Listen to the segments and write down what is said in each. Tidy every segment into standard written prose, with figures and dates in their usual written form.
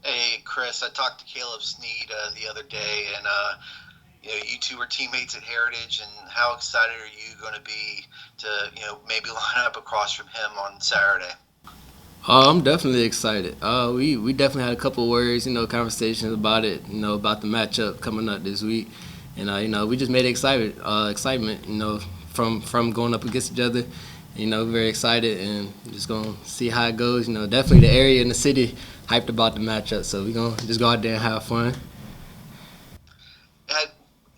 Hey, Chris, I talked to Caleb Sneed the other day, and you two were teammates at Heritage. And how excited are you going to be to maybe line up across from him on Saturday? I'm definitely excited. We definitely had a couple words, conversations about it, about the matchup coming up this week, and we just made excitement, from going up against each other. Very excited and just gonna see how it goes. Definitely the area and the city hyped about the matchup, so we gonna just go out there and have fun. Had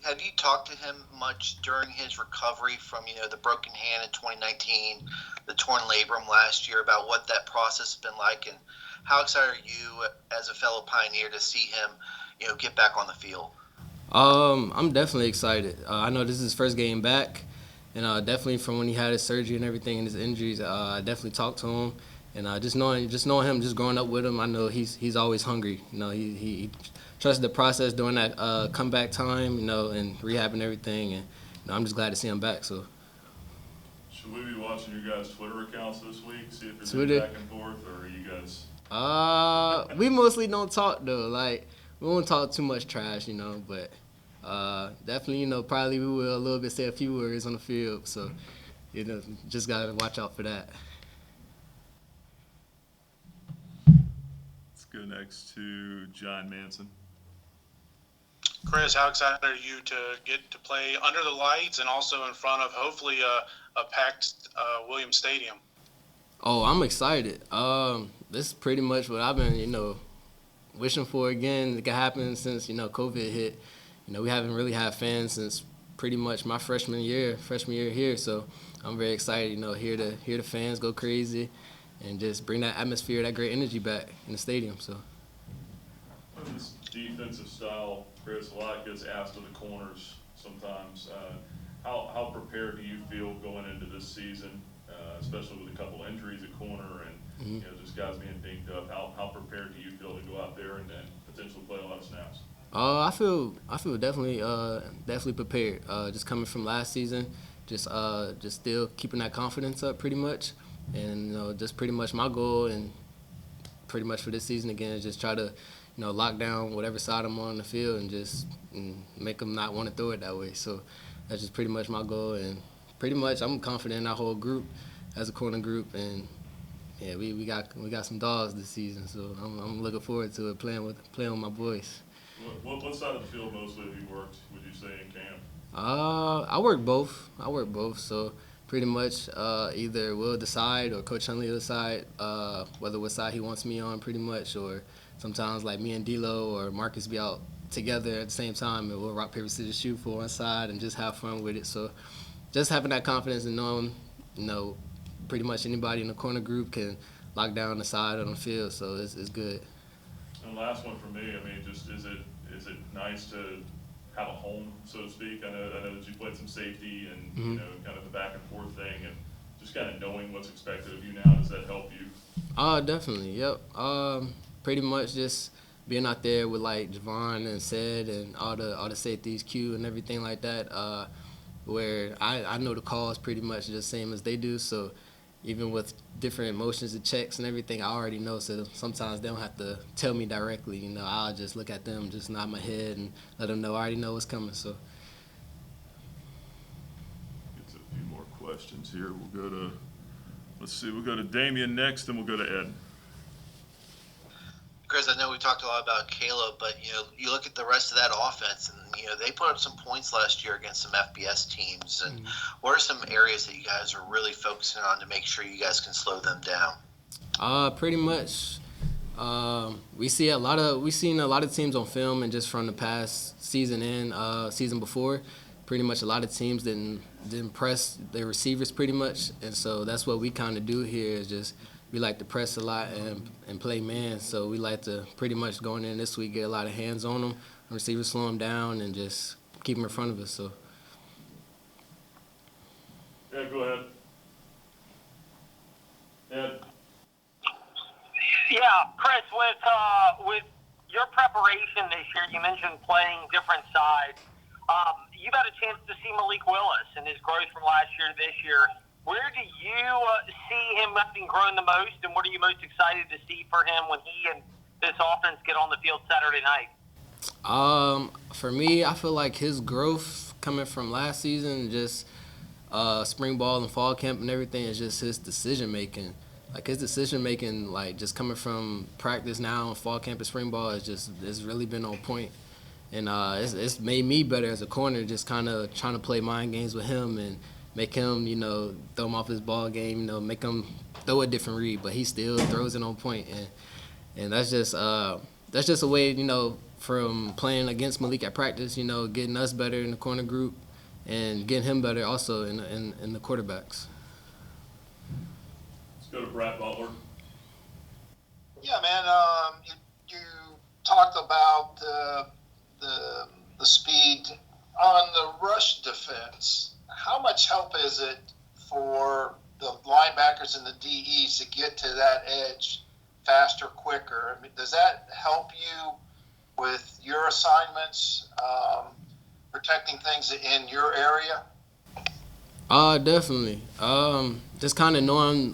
have you talked to him much during his recovery from the broken hand in 2019, the torn labrum last year, about what that process has been like, and how excited are you as a fellow Pioneer to see him get back on the field? I'm definitely excited. I know this is his first game back, and definitely from when he had his surgery and everything and his injuries, I definitely talked to him, and just knowing him, just growing up with him, I know he's always hungry. He trusted the process during that comeback time, and rehab and everything, and I'm just glad to see him back. So Should we be watching your guys' Twitter accounts this week? See if there's any Twitter. back and forth, or are you guys? We mostly don't talk though. Like we won't talk too much trash, but definitely, probably we will a little bit say a few words on the field. So just gotta watch out for that. Let's go next to John Manson. Chris, how excited are you to get to play under the lights and also in front of hopefully a packed Williams Stadium? Oh, I'm excited. This is pretty much what I've been, wishing for again. It could happen since COVID hit. We haven't really had fans since pretty much my freshman year here. So I'm very excited. Hear the fans go crazy, and just bring that atmosphere, that great energy back in the stadium. So This defensive style, Chris, a lot gets asked of the corners sometimes. How prepared do you feel going into this season, especially with a couple injuries at corner and just guys being dinged up? How prepared do you feel to go out there and potentially play a lot of snaps? I feel definitely prepared. Just coming from last season, just still keeping that confidence up pretty much, and just pretty much my goal and pretty much for this season again is just try to lock down whatever side I'm on the field and just make them not want to throw it that way. So that's just pretty much my goal, and pretty much I'm confident in our whole group as a corner group, and yeah, we got some dogs this season, so I'm looking forward to it playing with my boys. What side of the field mostly have you worked, would you say, in camp? I work both. So pretty much either we'll decide or Coach Hunley will decide whether what side he wants me on, pretty much, or sometimes like me and D'Lo or Marcus be out together at the same time, and we'll rock paper scissors shoot for one side and just have fun with it. So just having that confidence and knowing, you know, pretty much anybody in the corner group can lock down the side on the field. So it's good. And last one for me, I mean, just is it nice to have a home, so to speak? I know that you played some safety and kind of the back and forth thing, and just kind of knowing what's expected of you now. Does that help you? Definitely. Yep. Pretty much just being out there with like Javon and Said and all the safeties, Q and everything like that. Where I know the calls pretty much the same as they do. So even with different motions and checks and everything, I already know. So sometimes they don't have to tell me directly. I'll just look at them, just nod my head, and let them know I already know what's coming. So Get to a few more questions here. Let's see, we'll go to Damien next, and we'll go to Ed. Chris, I know we talked a lot about Caleb, but you look at the rest of that offense, and they put up some points last year against some FBS teams. And what are some areas that you guys are really focusing on to make sure you guys can slow them down? pretty much. We've seen a lot of teams on film and just from the past season and season before. Pretty much a lot of teams didn't press their receivers pretty much, and so that's what we kind of do here is just we like to press a lot and play man. So we like to pretty much going in this week get a lot of hands on them, receivers slow them down, and just keep them in front of us. So Yeah, go ahead. Ed. Yeah, Chris, with your preparation this year, you mentioned playing different sides. You've had a chance to see Malik Willis and his growth from last year to this year. Where do you see him having grown the most, and what are you most excited to see for him when he and this offense get on the field Saturday night? For me, I feel like his growth coming from last season, just spring ball and fall camp and everything, is just his decision making. Like his decision making, like just coming from practice now and fall camp and spring ball, it's really been on point. And it's made me better as a corner, just kind of trying to play mind games with him and make him, throw him off his ball game, make him throw a different read, but he still throws it on point. And that's just a way, from playing against Malik at practice, getting us better in the corner group and getting him better also in the quarterbacks. Let's go to Brad Butler. Yeah, man. You talked about the speed on the rush defense. How much help is it for the linebackers and the DEs to get to that edge faster, quicker? I mean, does that help you with your assignments, protecting things in your area? Definitely. Just kind of knowing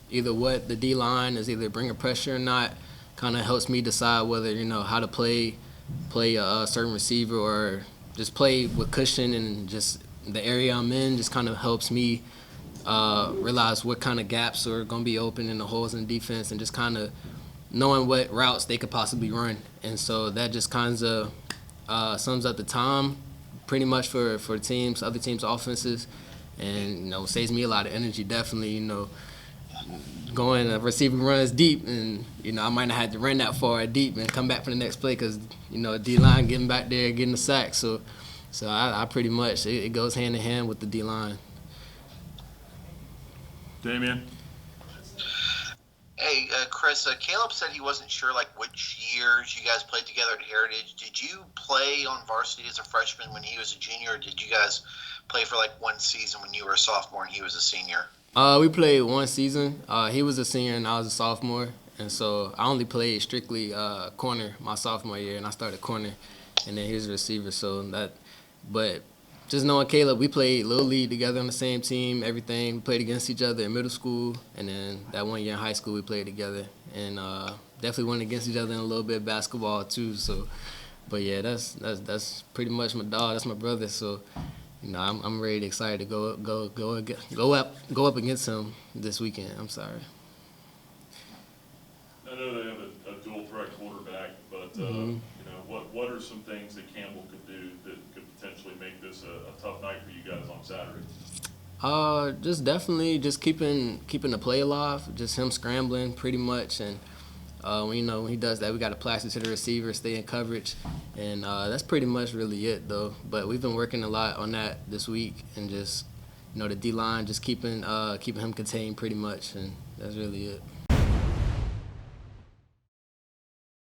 either what the D line is either bringing pressure or not, kind of helps me decide whether how to play a certain receiver or just play with cushion, and just the area I'm in just kind of helps me realize what kind of gaps are going to be open in the holes in defense, and just kind of knowing what routes they could possibly run. And so that just kind of sums up the time pretty much for teams, other teams' offenses, and saves me a lot of energy. Definitely, going receiving runs deep, and I might not have to run that far deep and come back for the next play because D line getting back there, getting the sack. So I pretty much it goes hand in hand with the D line. Damian. Hey, Chris, Caleb said he wasn't sure which years you guys played together at Heritage. Did you play on varsity as a freshman when he was a junior, or did you guys play for one season when you were a sophomore and he was a senior? We played one season. He was a senior and I was a sophomore, and so I only played strictly corner my sophomore year, and I started corner, and then he was a receiver. But just knowing Caleb, we played Little League together on the same team, everything. We played against each other in middle school, and then that one year in high school we played together, and definitely went against each other in a little bit of basketball too. So, but yeah, that's pretty much my dog. That's my brother. So, I'm really excited to go up against him this weekend. I'm sorry. I know they have a dual threat quarterback, but what are some things that Campbell could do that could potentially make this a tough night for you guys on Saturday? Just definitely just keeping the play alive, just him scrambling pretty much, and when he does that, we got to plaster to the receiver, stay in coverage, and that's pretty much really it though. But we've been working a lot on that this week, and just the D line just keeping him contained pretty much, and that's really it.